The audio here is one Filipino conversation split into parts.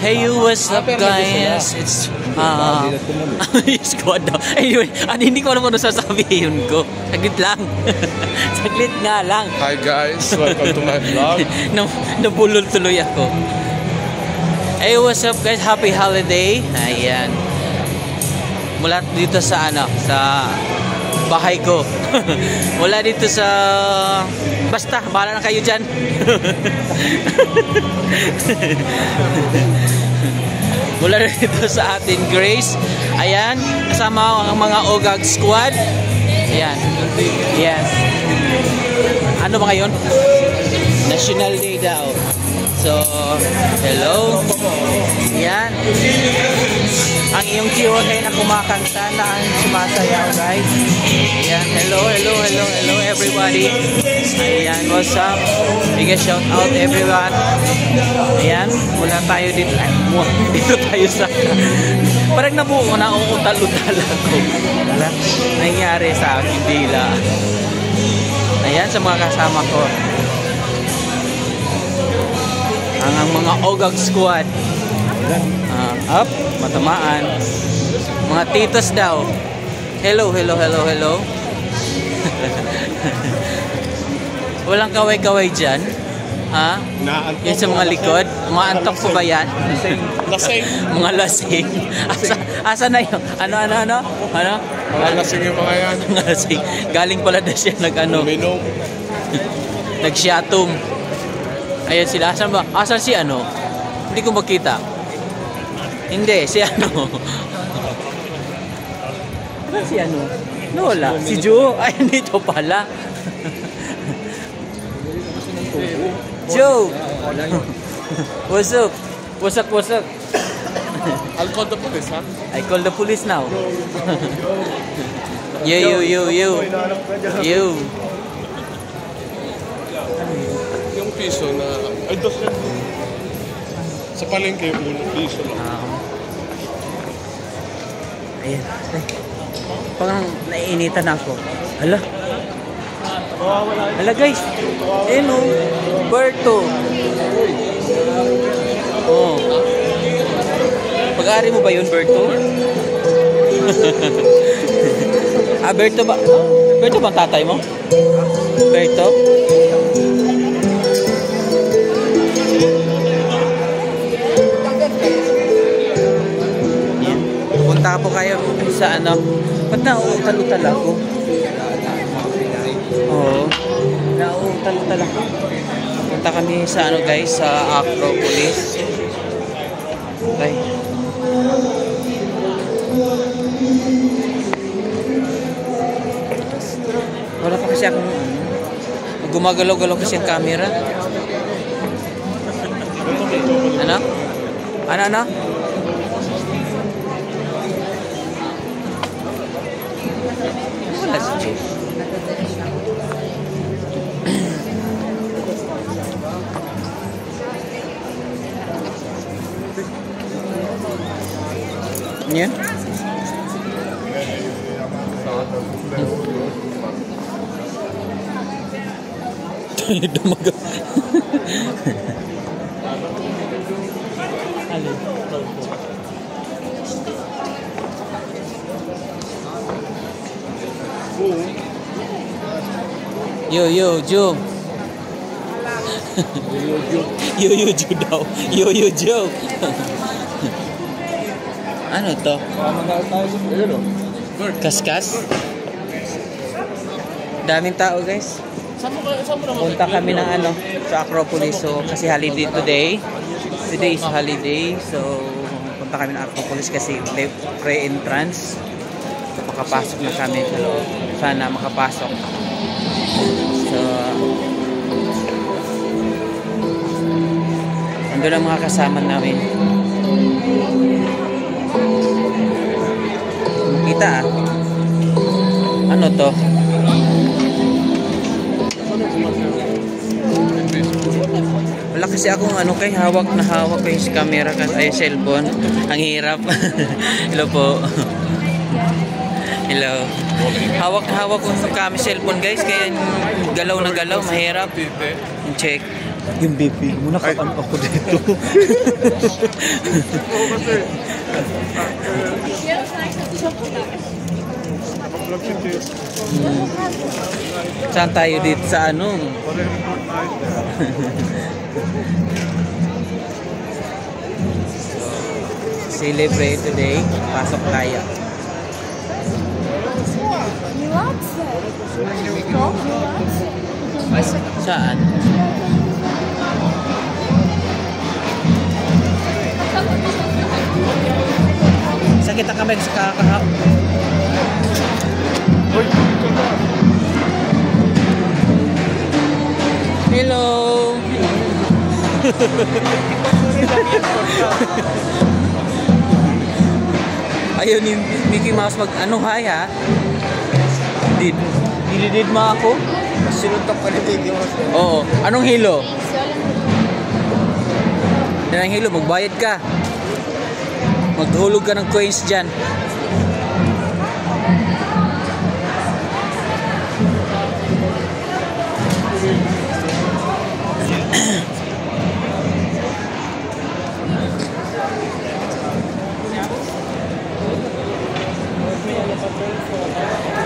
Hey you, what's up guys? It's squad daw. Anyway, hindi ko alam kung ano sasabihin ko. Saglit lang. Saglit nga lang. Hi guys, welcome to my vlog. Nabulol tuloy ako. Hey, what's up guys? Happy holiday. Ayan. Mula dito sa sa bahay ko. Wala dito sa... Basta, bahala na kayo dyan. Mula dito sa atin Grace. Ayan, kasama ang mga OGAG squad. Ayan. Yes. Ano ba ngayon? National Day daw. So, hello. Ayan. Ang iyong QA na kumakanta na ang sumasayaw guys. Ayan, hello everybody. Ayan, what's up? Big shout out everyone. Ayan, mula tayo dito. Dito tayo sa... Parang nabuo na uutal-utal ako. Wala nangyari sa aking dila. Ayan, sa mga kasama ko. Ang mga OGAG squad. Up, matamaan. Mga titas daw. Hello. Walang kaway-kaway dyan. Ha? Yan sa mga likod. Mga antok po ba yan? Lasing. Mga lasing. Asa na yun? Ano? Mga lasing yung mga yan. Mga lasing. Galing pala na siya nag-syatum. Ayan sila. Asan si ano? Hindi ko makita. Hindi, si ano? Asan si ano? Wala. Si Joe. Ay, dito pala. Joe! What's up? I'll call the police, ha? I call the police now. You. Yung piso na... Ay, sa palengke yung unang piso lang. Ayan. Parang naiinitan ako. Hala guys. Ayan o. Berto. Oh. Pag-aari mo ba yun, Berto? Berto ba? Berto ba ang tatay mo? Berto? Punta po kayo sa ano. Ba't nauutal-utal ako? Oo. Nauutal-utal ako. Punta kami sa ano guys, sa Acropolis. Okay. Wala pa kasi akong gumagalaw-galaw kasi ang camera. Ano? Wala si Jeff. Yan. Dumaga. Yo, Joe. Yo, Joe daw. Yo, Joe. Ano to? Kaskas? Daming tao guys. Punta kami ng sa Acropolis. So, kasi holiday today. Today is holiday. So, punta kami ng Acropolis kasi pre-entrance. So, makapasok na kami sa loob. Sana makapasok. So, ando ang mga kasama namin. Kita ano to? Wala kasi akong hawak ko yung camera kasi cellphone. Ang hirap. Hello po. Hello. Hawak ko yung cellphone guys, kaya galaw na galaw, mahirap. Check. Yung BP mo, nakakano ako dito. Oo kasi. Nakablog si Jess. Saan tayo dito sa ano? Celebrate today. Pasok tayo. Saan? Sakit ang kamay sa kakahap. Hello. Ayun yung Mickey Mouse mag ano hi ha. Did mo ako? Sinuntok pa ni Mickey Mouse. Oo. Anong hilo? Yan ang hilo, magbayad ka. Maghulog ka ng coins dyan.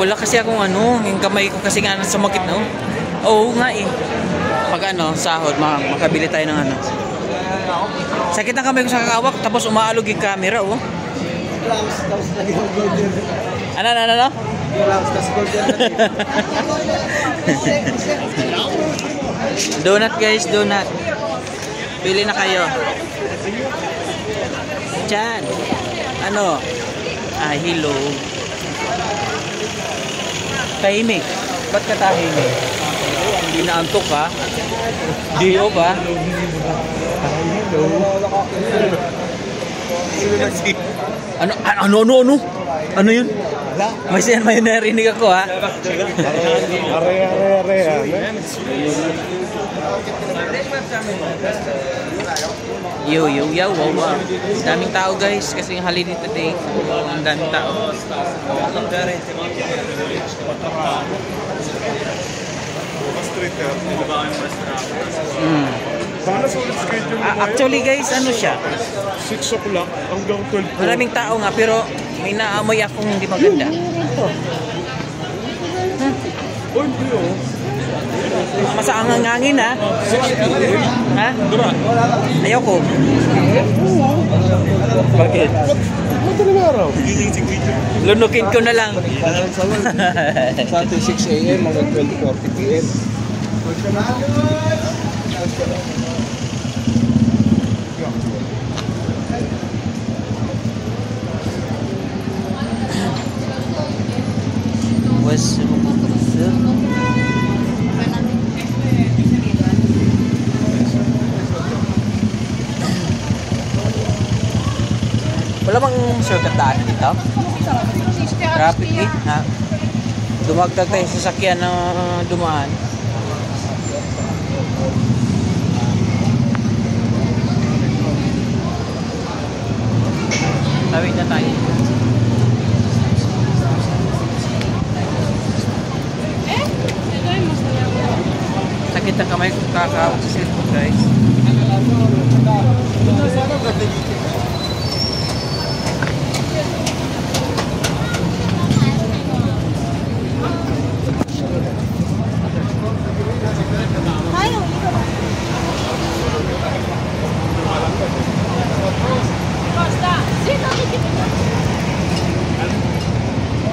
Wala kasi akong ano, yung kamay ko kasi nga sumakit no. Oo nga eh. Pag ano, sahod, makabili tayo ng ano. Sakit ang kamay ko sa kakawak, tapos umaalog yung camera oh. Ano? Donut guys, donut. Pili na kayo. Diyan. Ano? Hello. Tahimik. Ba't ka tahimik? Hindi naantok ka? Dio ba? Ano? Ano yun? May narinig ako ha? Are. Yo, wow. Daming tao guys kasi yung holiday today. Ang daming tao. Sana sulit schedule mo ngayon. Actually guys, ano siya? 6 o'clock hanggang 12. Maraming tao nga pero may naamoy akong hindi maganda. Oy, hindi oh. Masaang ang hangin ha? Ha? Ayoko. Bakit? Madaling araw. Lunukin ko na lang. Sa 6 a.m. hanggang 12:40 p.m. Wala bang shortcut daan dito? Traffic eh. Ha? Dumagdag tayo sa sasakyan na dumaan. Tawid na tayo. Sakit na kamay kung kakawag sa cellphone guys.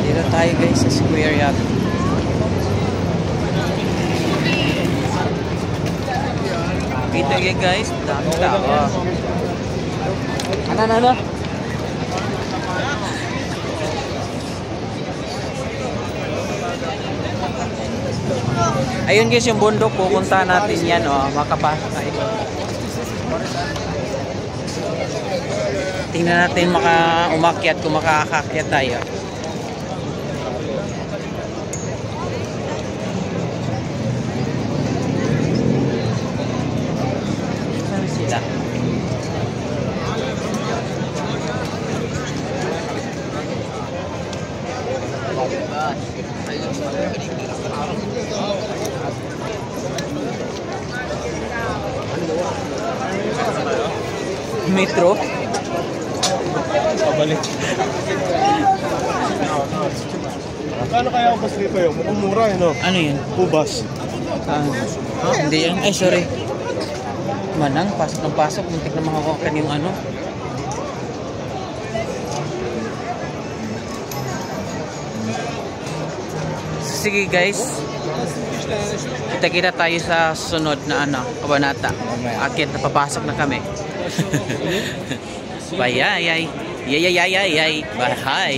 Dito tayo guys sa Square Yacht. Kita kayo guys, daming tao. Ano? Ayun guys yung bundok, pupunta natin yan oh, makapasok na ito. Tingnan natin umakyat kung makakakyat tayo. Saan sila? metro. Pabalik. Kano kaya ang bus dito yun? Mukhang mura eh, no? Ano yun? Ubas. Hindi yan. Ay, sorry. Manang, pasok ng pasok. Muntik na makawakan yung ano. Sige guys. Kita-kita tayo sa sunod na ano, kabanata. Akit, napapasok na kami. Bye, yay, yay. Yay, yay, yay, yay. Bye, hi.